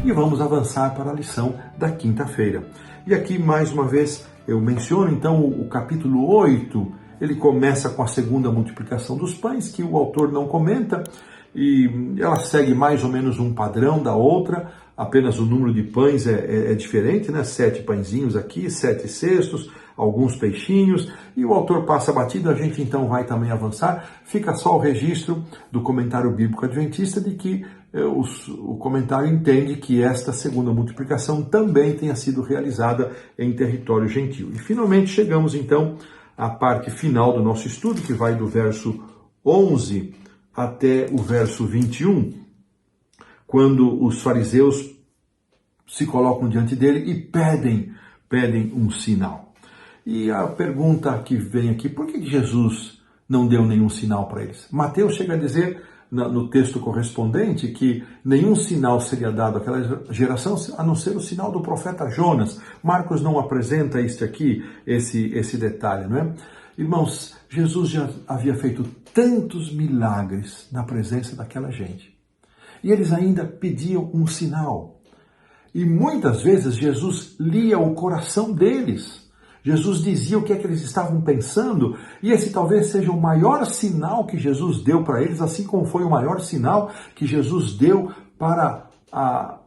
e vamos avançar para a lição da quinta-feira. E aqui, mais uma vez, eu menciono então o capítulo 8, ele começa com a segunda multiplicação dos pães, que o autor não comenta, e ela segue mais ou menos um padrão da outra, apenas o número de pães é diferente, né? 7 pãezinhos aqui, 7 cestos, alguns peixinhos, e o autor passa batido, a gente então vai também avançar, fica só o registro do comentário bíblico adventista de que o comentário entende que esta segunda multiplicação também tenha sido realizada em território gentil. E finalmente chegamos então à parte final do nosso estudo, que vai do verso 11 até o verso 21, quando os fariseus se colocam diante dele e pedem um sinal. E a pergunta que vem aqui, por que Jesus não deu nenhum sinal para eles? Mateus chega a dizer no texto correspondente que nenhum sinal seria dado àquela geração a não ser o sinal do profeta Jonas. Marcos não apresenta esse detalhe, não é? Irmãos, Jesus já havia feito tantos milagres na presença daquela gente. E eles ainda pediam um sinal. E muitas vezes Jesus lia o coração deles. Jesus dizia o que é que eles estavam pensando, e esse talvez seja o maior sinal que Jesus deu para eles, assim como foi o maior sinal que Jesus deu para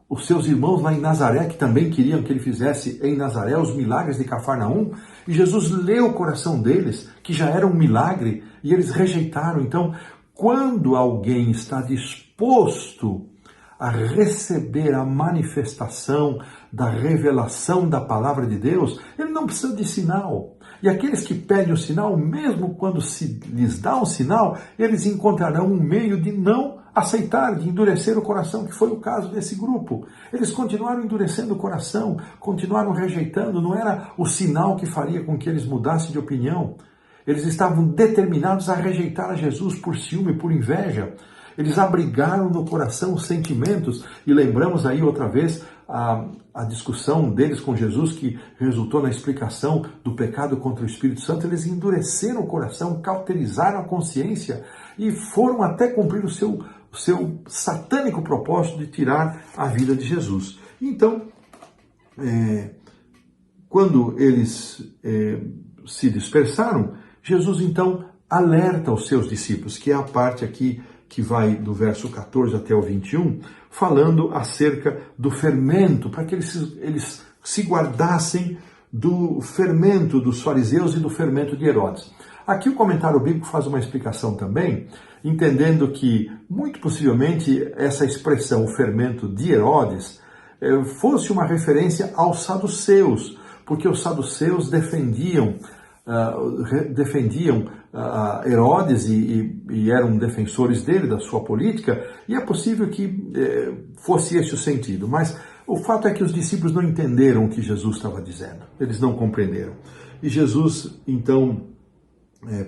os seus irmãos lá em Nazaré, que também queriam que ele fizesse em Nazaré os milagres de Cafarnaum. E Jesus leu o coração deles, que já era um milagre, e eles rejeitaram. Então, quando alguém está disposto a receber a manifestação da revelação da palavra de Deus, ele não precisa de sinal. E aqueles que pedem o sinal, mesmo quando se lhes dá um sinal, eles encontrarão um meio de não aceitar, de endurecer o coração, que foi o caso desse grupo. Eles continuaram endurecendo o coração, continuaram rejeitando, não era o sinal que faria com que eles mudassem de opinião. Eles estavam determinados a rejeitar a Jesus por ciúme, por inveja. Eles abrigaram no coração os sentimentos, e lembramos aí outra vez a discussão deles com Jesus, que resultou na explicação do pecado contra o Espírito Santo. Eles endureceram o coração, cauterizaram a consciência e foram até cumprir o seu satânico propósito de tirar a vida de Jesus. Então, quando eles se dispersaram, Jesus então alerta os seus discípulos, que é a parte aqui que vai do verso 14 até o 21, falando acerca do fermento, para que eles se guardassem do fermento dos fariseus e do fermento de Herodes. Aqui o comentário bíblico faz uma explicação também, entendendo que, muito possivelmente, essa expressão, o fermento de Herodes, fosse uma referência aos saduceus, porque os saduceus defendiam Herodes e eram defensores dele, da sua política, e é possível que fosse esse o sentido. Mas o fato é que os discípulos não entenderam o que Jesus estava dizendo, eles não compreenderam. E Jesus, então,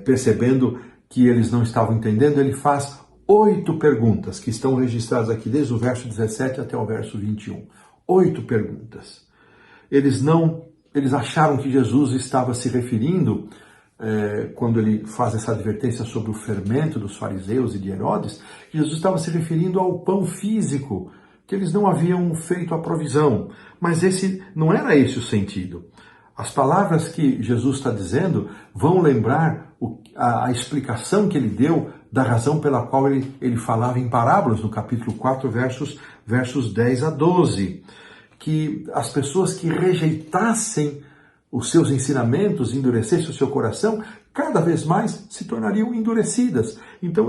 percebendo que eles não estavam entendendo, ele faz 8 perguntas, que estão registradas aqui desde o verso 17 até o verso 21. 8 perguntas. Eles acharam que Jesus estava se referindo, quando ele faz essa advertência sobre o fermento dos fariseus e de Herodes, que Jesus estava se referindo ao pão físico, que eles não haviam feito a provisão. Mas não era esse o sentido. As palavras que Jesus está dizendo vão lembrar a explicação que ele deu da razão pela qual ele falava em parábolas, no capítulo 4, versos 10 a 12. Que as pessoas que rejeitassem os seus ensinamentos, endurecessem o seu coração, cada vez mais se tornariam endurecidas. Então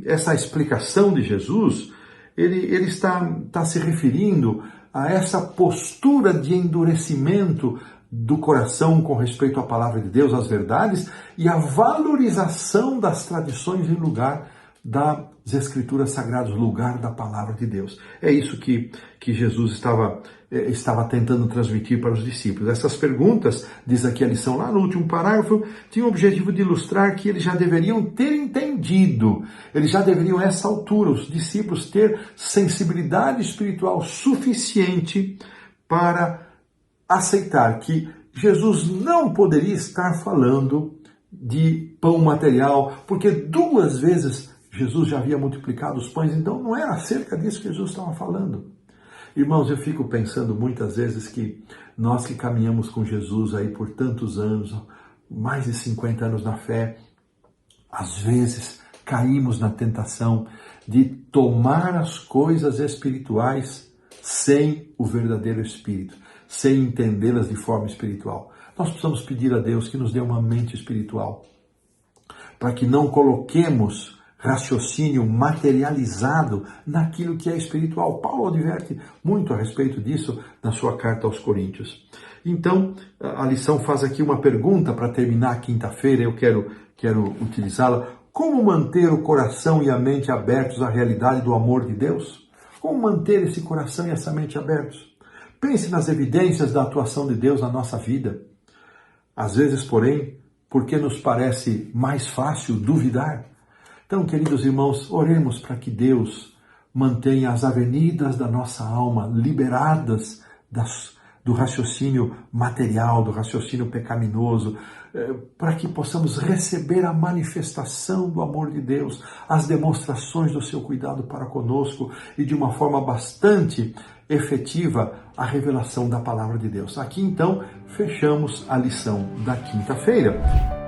essa explicação de Jesus, ele está se referindo a essa postura de endurecimento do coração com respeito à palavra de Deus, às verdades, e a valorização das tradições em lugar das Escrituras Sagradas, lugar da palavra de Deus. É isso que Jesus estava tentando transmitir para os discípulos. Essas perguntas, diz aqui a lição lá no último parágrafo, tinham o objetivo de ilustrar que eles já deveriam ter entendido, eles já deveriam, a essa altura, os discípulos, ter sensibilidade espiritual suficiente para aceitar que Jesus não poderia estar falando de pão material, porque 2 vezes Jesus já havia multiplicado os pães, então não era acerca disso que Jesus estava falando. Irmãos, eu fico pensando muitas vezes que nós que caminhamos com Jesus aí por tantos anos, mais de 50 anos na fé, às vezes caímos na tentação de tomar as coisas espirituais sem o verdadeiro Espírito, sem entendê-las de forma espiritual. Nós precisamos pedir a Deus que nos dê uma mente espiritual, para que não coloquemos raciocínio materializado naquilo que é espiritual. Paulo adverte muito a respeito disso na sua carta aos Coríntios. Então, a lição faz aqui uma pergunta para terminar a quinta-feira, eu quero utilizá-la. Como manter o coração e a mente abertos à realidade do amor de Deus? Como manter esse coração e essa mente abertos? Pense nas evidências da atuação de Deus na nossa vida. Às vezes, porém, porque nos parece mais fácil duvidar. Então, queridos irmãos, oremos para que Deus mantenha as avenidas da nossa alma liberadas do raciocínio material, do raciocínio pecaminoso, para que possamos receber a manifestação do amor de Deus, as demonstrações do seu cuidado para conosco e de uma forma bastante efetiva a revelação da palavra de Deus. Aqui então fechamos a lição da quinta-feira.